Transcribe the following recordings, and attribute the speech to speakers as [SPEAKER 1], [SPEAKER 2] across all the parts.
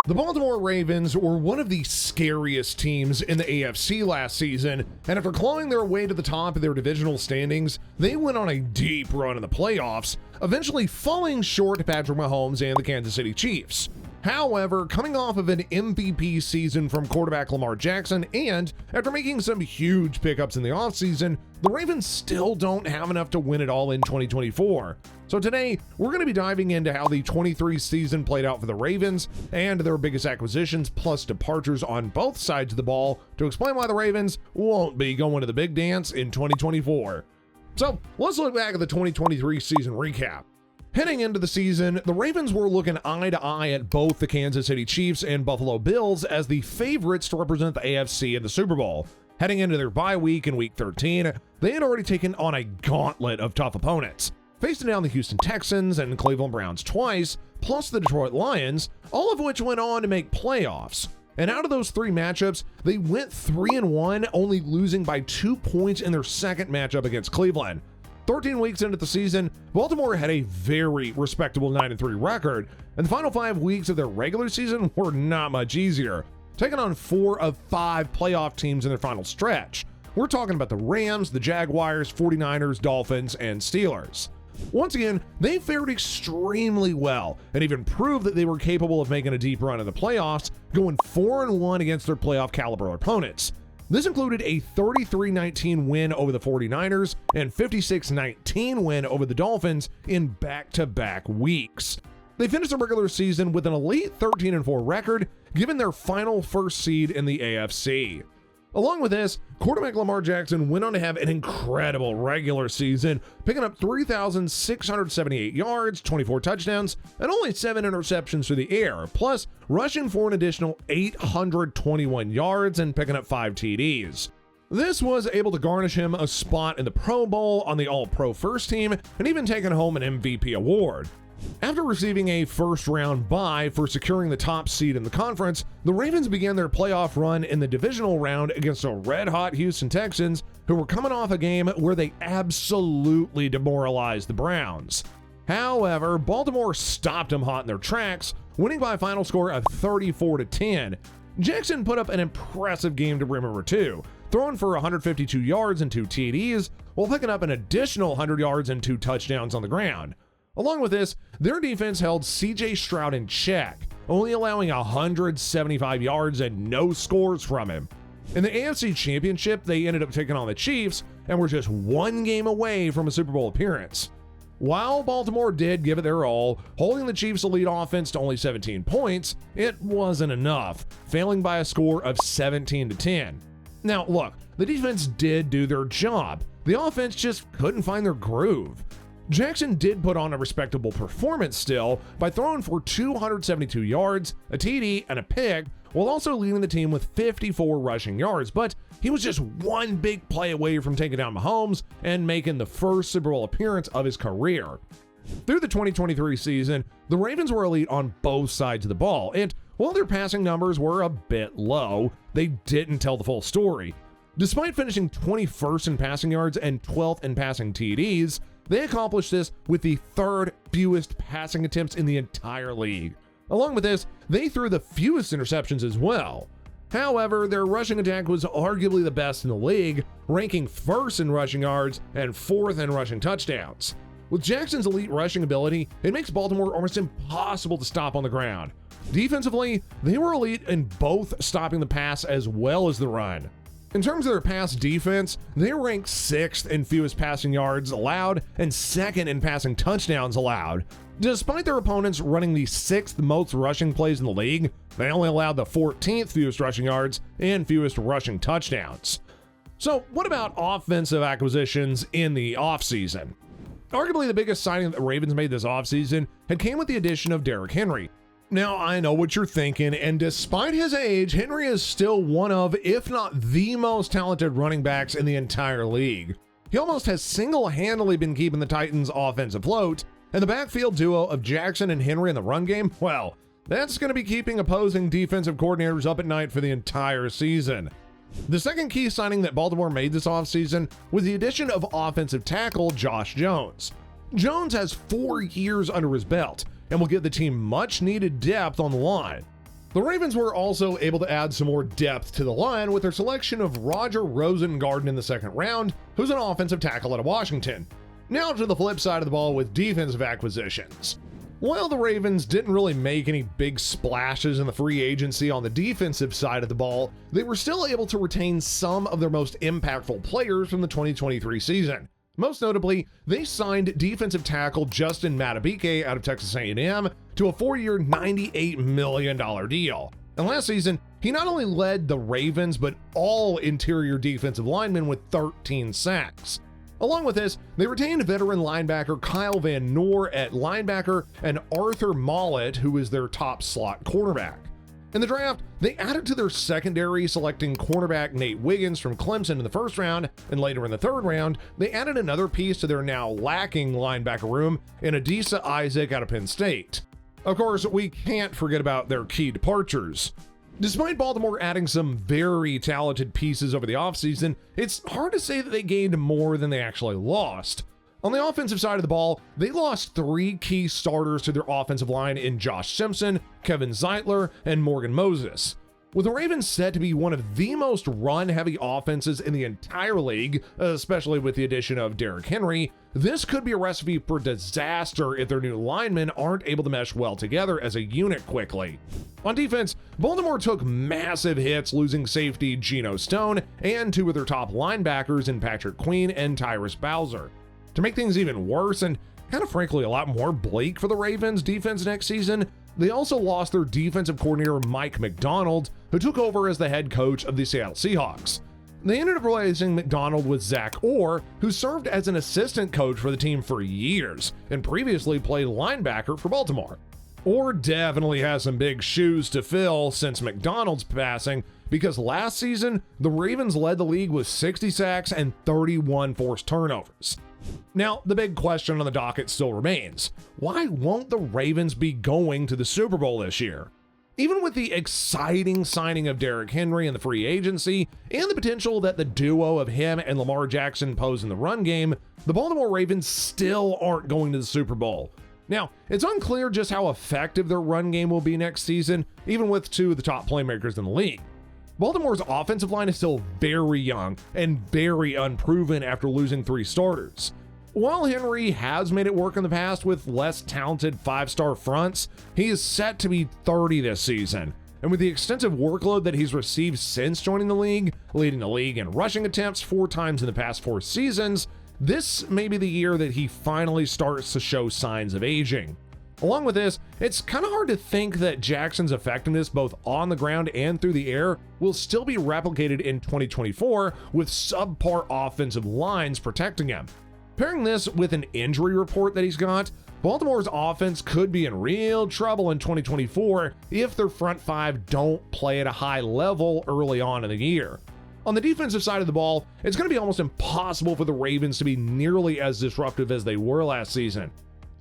[SPEAKER 1] The Baltimore Ravens were one of the scariest teams in the AFC last season, and after clawing their way to the top of their divisional standings, they went on a deep run in the playoffs, eventually falling short to Patrick Mahomes and the Kansas City Chiefs. However, coming off of an MVP season from quarterback Lamar Jackson, and after making some huge pickups in the offseason, the Ravens still don't have enough to win it all in 2024. So today, we're going to be diving into how the 23 season played out for the Ravens and their biggest acquisitions plus departures on both sides of the ball to explain why the Ravens won't be going to the big dance in 2024. So let's look back at the 2023 season recap. Heading into the season, the Ravens were looking eye to eye at both the Kansas City Chiefs and Buffalo Bills as the favorites to represent the AFC in the Super Bowl. Heading into their bye week in Week 13, they had already taken on a gauntlet of tough opponents, facing down the Houston Texans and Cleveland Browns twice, plus the Detroit Lions, all of which went on to make playoffs. And out of those three matchups, they went 3-1, only losing by 2 points in their second matchup against Cleveland. 13 weeks into the season, Baltimore had a very respectable 9-3 record, and the final 5 weeks of their regular season were not much easier, taking on 4 of 5 playoff teams in their final stretch. We're talking about the Rams, the Jaguars, 49ers, Dolphins, and Steelers. Once again, they fared extremely well and even proved that they were capable of making a deep run in the playoffs, going 4-1 against their playoff caliber opponents. This included a 33-19 win over the 49ers and 56-19 win over the Dolphins in back-to-back weeks. They finished the regular season with an elite 13-4 record, given their final first seed in the AFC. Along with this, quarterback Lamar Jackson went on to have an incredible regular season, picking up 3,678 yards, 24 touchdowns, and only 7 interceptions through the air, plus rushing for an additional 821 yards and picking up 5 TDs. This was able to garnish him a spot in the Pro Bowl on the All-Pro First Team, and even taking home an MVP award. After receiving a first-round bye for securing the top seed in the conference, the Ravens began their playoff run in the divisional round against the red-hot Houston Texans, who were coming off a game where they absolutely demoralized the Browns. However, Baltimore stopped them hot in their tracks, winning by a final score of 34-10. Jackson put up an impressive game to remember too, throwing for 152 yards and 2 TDs, while picking up an additional 100 yards and 2 touchdowns on the ground. Along with this, their defense held CJ Stroud in check, only allowing 175 yards and no scores from him. In the AFC Championship, they ended up taking on the Chiefs and were just 1 game away from a Super Bowl appearance. While Baltimore did give it their all, holding the Chiefs' elite offense to only 17 points, it wasn't enough, failing by a score of 17-10. Now look, the defense did do their job. The offense just couldn't find their groove. Jackson did put on a respectable performance still by throwing for 272 yards, a TD, and a pick, while also leading the team with 54 rushing yards, but he was just 1 big play away from taking down Mahomes and making the first Super Bowl appearance of his career. Through the 2023 season, the Ravens were elite on both sides of the ball, and while their passing numbers were a bit low, they didn't tell the full story. Despite finishing 21st in passing yards and 12th in passing TDs, they accomplished this with the 3rd fewest passing attempts in the entire league. Along with this, they threw the fewest interceptions as well. However, their rushing attack was arguably the best in the league, ranking 1st in rushing yards and 4th in rushing touchdowns. With Jackson's elite rushing ability, it makes Baltimore almost impossible to stop on the ground. Defensively, they were elite in both stopping the pass as well as the run. In terms of their pass defense, they ranked 6th in fewest passing yards allowed and 2nd in passing touchdowns allowed. Despite their opponents running the 6th most rushing plays in the league, they only allowed the 14th fewest rushing yards and fewest rushing touchdowns. So what about offensive acquisitions in the offseason? Arguably the biggest signing that the Ravens made this offseason had came with the addition of Derrick Henry. Now, I know what you're thinking, and despite his age, Henry is still one of, if not the most talented running backs in the entire league. He almost has single-handedly been keeping the Titans' offense afloat, and the backfield duo of Jackson and Henry in the run game, well, that's going to be keeping opposing defensive coordinators up at night for the entire season. The second key signing that Baltimore made this offseason was the addition of offensive tackle Josh Jones. Jones has 4 years under his belt and will give the team much needed depth on the line. The Ravens were also able to add some more depth to the line with their selection of Roger Rosengarten in the second round, who's an offensive tackle out of Washington. Now to the flip side of the ball with defensive acquisitions. While the Ravens didn't really make any big splashes in the free agency on the defensive side of the ball, they were still able to retain some of their most impactful players from the 2023 season. Most notably, they signed defensive tackle Justin Madubuike out of Texas A&M to a 4-year, $98 million deal. And last season, he not only led the Ravens, but all interior defensive linemen with 13 sacks. Along with this, they retained veteran linebacker Kyle Van Noor at linebacker and Arthur Mollett, who is their top slot cornerback. In the draft, they added to their secondary, selecting cornerback Nate Wiggins from Clemson in the first round, and later in the third round, they added another piece to their now lacking linebacker room in Adisa Isaac out of Penn State. Of course, we can't forget about their key departures. Despite Baltimore adding some very talented pieces over the offseason, it's hard to say that they gained more than they actually lost. On the offensive side of the ball, they lost 3 key starters to their offensive line in Josh Simpson, Kevin Zeitler, and Morgan Moses. With the Ravens set to be one of the most run-heavy offenses in the entire league, especially with the addition of Derrick Henry, this could be a recipe for disaster if their new linemen aren't able to mesh well together as a unit quickly. On defense, Baltimore took massive hits, losing safety Geno Stone and 2 of their top linebackers in Patrick Queen and Tyrus Bowser. To make things even worse, and kind of frankly a lot more bleak for the Ravens defense next season, they also lost their defensive coordinator Mike McDonald, who took over as the head coach of the Seattle Seahawks. They ended up replacing McDonald with Zach Orr, who served as an assistant coach for the team for years and previously played linebacker for Baltimore. Orr definitely has some big shoes to fill since McDonald's passing, because last season, the Ravens led the league with 60 sacks and 31 forced turnovers. Now, the big question on the docket still remains: why won't the Ravens be going to the Super Bowl this year? Even with the exciting signing of Derrick Henry in the free agency and the potential that the duo of him and Lamar Jackson pose in the run game, the Baltimore Ravens still aren't going to the Super Bowl. Now, it's unclear just how effective their run game will be next season, even with 2 of the top playmakers in the league. Baltimore's offensive line is still very young and very unproven after losing 3 starters. While Henry has made it work in the past with less talented 5-star fronts, he is set to be 30 this season. And with the extensive workload that he's received since joining the league, leading the league in rushing attempts 4 times in the past 4 seasons, this may be the year that he finally starts to show signs of aging. Along with this, it's kind of hard to think that Jackson's effectiveness both on the ground and through the air will still be replicated in 2024 with subpar offensive lines protecting him. Pairing this with an injury report that he's got, Baltimore's offense could be in real trouble in 2024 if their front 5 don't play at a high level early on in the year. On the defensive side of the ball, it's going to be almost impossible for the Ravens to be nearly as disruptive as they were last season.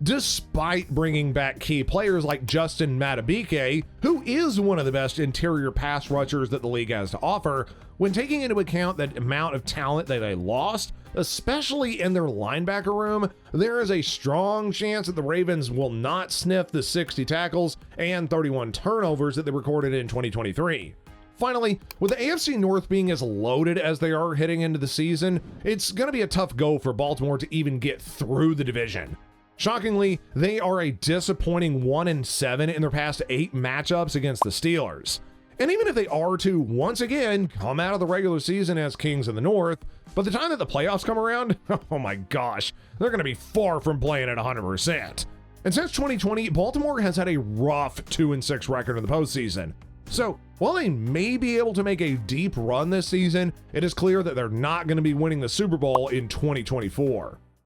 [SPEAKER 1] Despite bringing back key players like Justin Madubuike, who is one of the best interior pass rushers that the league has to offer, when taking into account the amount of talent that they lost, especially in their linebacker room, there is a strong chance that the Ravens will not sniff the 60 tackles and 31 turnovers that they recorded in 2023. Finally, with the AFC North being as loaded as they are heading into the season, it's going to be a tough go for Baltimore to even get through the division. Shockingly, they are a disappointing 1-7 in their past 8 matchups against the Steelers. And even if they are to, once again, come out of the regular season as kings in the North, by the time that the playoffs come around, oh my gosh, they're going to be far from playing at 100%. And since 2020, Baltimore has had a rough 2-6 record in the postseason. So, while they may be able to make a deep run this season, it is clear that they're not going to be winning the Super Bowl in 2024.